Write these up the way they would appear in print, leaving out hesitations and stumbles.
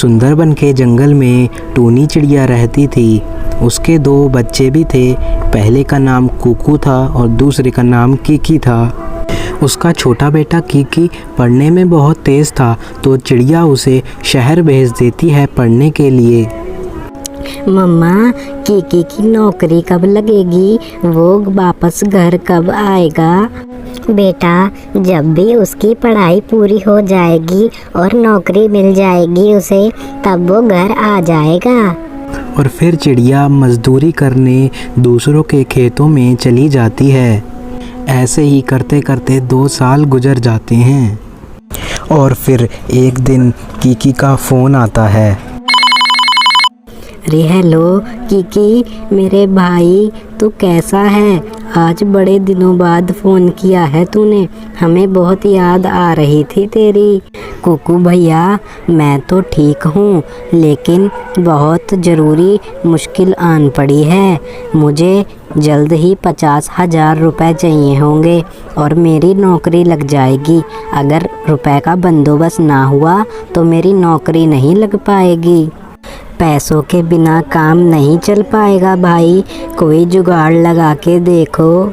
सुंदरबन के जंगल में टूनी चिड़िया रहती थी। उसके 2 बच्चे भी थे। पहले का नाम कुकू था और दूसरे का नाम कीकी था। उसका छोटा बेटा कीकी पढ़ने में बहुत तेज़ था, तो चिड़िया उसे शहर भेज देती है पढ़ने के लिए। मम्मा, कीकी की नौकरी कब लगेगी? वो वापस घर कब आएगा? बेटा, जब भी उसकी पढ़ाई पूरी हो जाएगी और नौकरी मिल जाएगी उसे, तब वो घर आ जाएगा। और फिर चिड़िया मजदूरी करने दूसरों के खेतों में चली जाती है। ऐसे ही करते करते 2 साल गुजर जाते हैं और फिर एक दिन कीकी का फ़ोन आता है। अरे हेलो कीकी, मेरे भाई, तू कैसा है? आज बड़े दिनों बाद फ़ोन किया है तूने, हमें बहुत याद आ रही थी तेरी। कुकू भैया, मैं तो ठीक हूँ, लेकिन बहुत ज़रूरी मुश्किल आन पड़ी है। मुझे जल्द ही 50,000 रुपये चाहिए होंगे और मेरी नौकरी लग जाएगी। अगर रुपए का बंदोबस्त ना हुआ तो मेरी नौकरी नहीं लग पाएगी। पैसों के बिना काम नहीं चल पाएगा भाई, कोई जुगाड़ लगा के देखो।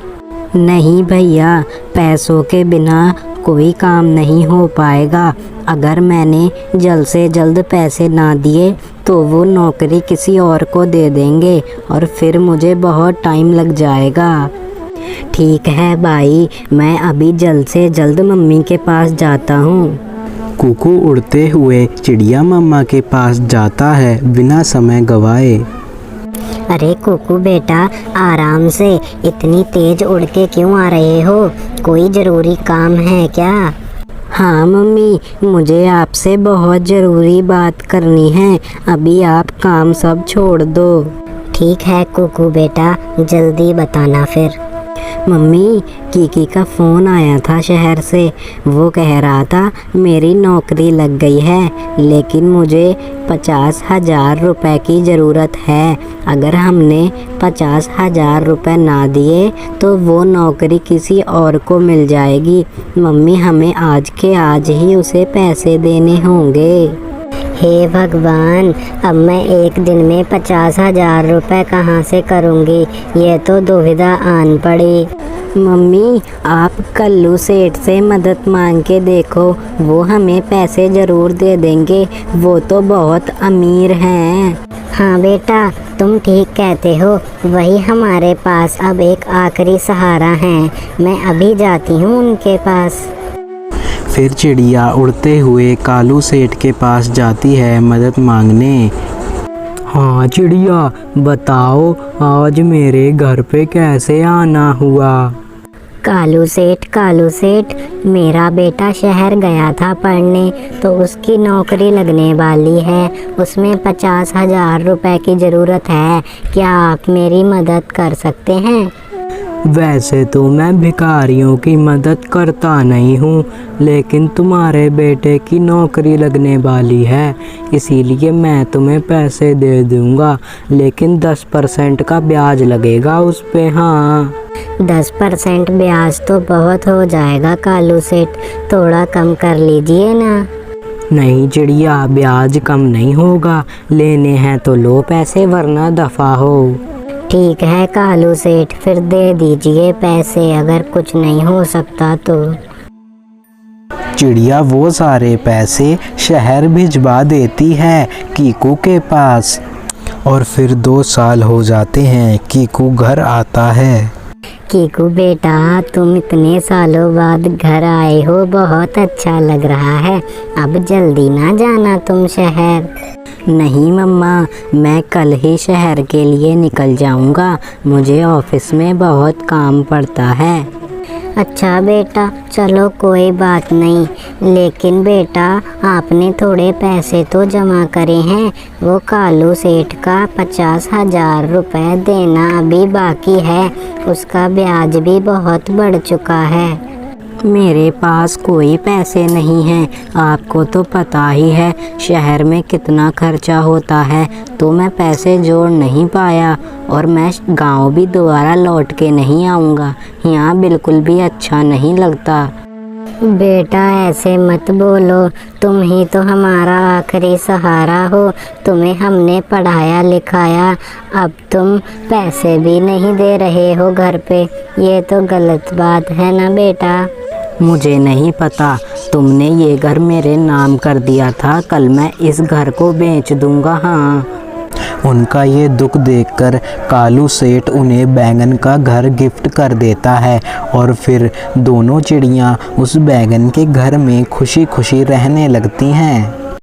नहीं भैया, पैसों के बिना कोई काम नहीं हो पाएगा। अगर मैंने जल्द से जल्द पैसे ना दिए तो वो नौकरी किसी और को दे देंगे और फिर मुझे बहुत टाइम लग जाएगा। ठीक है भाई, मैं अभी जल्द से जल्द मम्मी के पास जाता हूँ। कुकू उड़ते हुए चिड़िया मम्मा के पास जाता है बिना समय गवाए। अरे कुकू बेटा, आराम से, इतनी तेज उड़ के क्यों आ रहे हो? कोई ज़रूरी काम है क्या? हाँ मम्मी, मुझे आपसे बहुत ज़रूरी बात करनी है। अभी आप काम सब छोड़ दो। ठीक है कुकू बेटा, जल्दी बताना फिर। मम्मी, कीकी का फ़ोन आया था शहर से। वो कह रहा था मेरी नौकरी लग गई है, लेकिन मुझे 50,000 रुपये की ज़रूरत है। अगर हमने 50,000 रुपये ना दिए तो वो नौकरी किसी और को मिल जाएगी। मम्मी, हमें आज के आज ही उसे पैसे देने होंगे। हे भगवान, अब मैं एक दिन में 50,000 रुपये कहाँ से करूँगी? ये तो दुविधा आन पड़ी। मम्मी, आप कल्लू सेठ से मदद मांग के देखो, वो हमें पैसे ज़रूर दे देंगे। वो तो बहुत अमीर हैं। हाँ बेटा, तुम ठीक कहते हो, वही हमारे पास अब एक आखिरी सहारा है। मैं अभी जाती हूँ उनके पास। फिर चिड़िया उड़ते हुए कालू सेठ के पास जाती है मदद मांगने। हाँ चिड़िया, बताओ आज मेरे घर पे कैसे आना हुआ? कालू सेठ, मेरा बेटा शहर गया था पढ़ने, तो उसकी नौकरी लगने वाली है। उसमें 50,000 रुपये की ज़रूरत है। क्या आप मेरी मदद कर सकते हैं? वैसे तो मैं भिखारियों की मदद करता नहीं हूँ, लेकिन तुम्हारे बेटे की नौकरी लगने वाली है, इसीलिए मैं तुम्हें पैसे दे दूँगा, लेकिन 10% का ब्याज लगेगा उस पे। हाँ 10% ब्याज तो बहुत हो जाएगा कालू सेठ, थोड़ा कम कर लीजिए ना। नहीं चिड़िया, ब्याज कम नहीं होगा, लेने हैं तो लो पैसे, वरना दफ़ा हो। ठीक है कालू सेठ, फिर दे दीजिए पैसे, अगर कुछ नहीं हो सकता तो। चिड़िया वो सारे पैसे शहर भिजवा देती है कीकू के पास और फिर 2 साल हो जाते हैं। कीकू घर आता है। कीकू बेटा, तुम इतने सालों बाद घर आए हो, बहुत अच्छा लग रहा है। अब जल्दी ना जाना तुम शहर। नहीं मम्मा, मैं कल ही शहर के लिए निकल जाऊंगा, मुझे ऑफिस में बहुत काम पड़ता है। अच्छा बेटा, चलो कोई बात नहीं, लेकिन बेटा आपने थोड़े पैसे तो जमा करे हैं। वो कालू सेठ का 50,000 रुपये देना अभी बाकी है, उसका ब्याज भी बहुत बढ़ चुका है। मेरे पास कोई पैसे नहीं हैं, आपको तो पता ही है शहर में कितना खर्चा होता है, तो मैं पैसे जोड़ नहीं पाया और मैं गांव भी दोबारा लौट के नहीं आऊँगा, यहाँ बिल्कुल भी अच्छा नहीं लगता। बेटा ऐसे मत बोलो, तुम ही तो हमारा आखिरी सहारा हो। तुम्हें हमने पढ़ाया लिखाया, अब तुम पैसे भी नहीं दे रहे हो घर पे। ये तो गलत बात है ना बेटा। मुझे नहीं पता, तुमने ये घर मेरे नाम कर दिया था, कल मैं इस घर को बेच दूंगा। हाँ। उनका ये दुख देखकर कालू सेठ उन्हें बैंगन का घर गिफ्ट कर देता है और फिर दोनों चिड़ियाँ उस बैंगन के घर में खुशी खुशी रहने लगती हैं।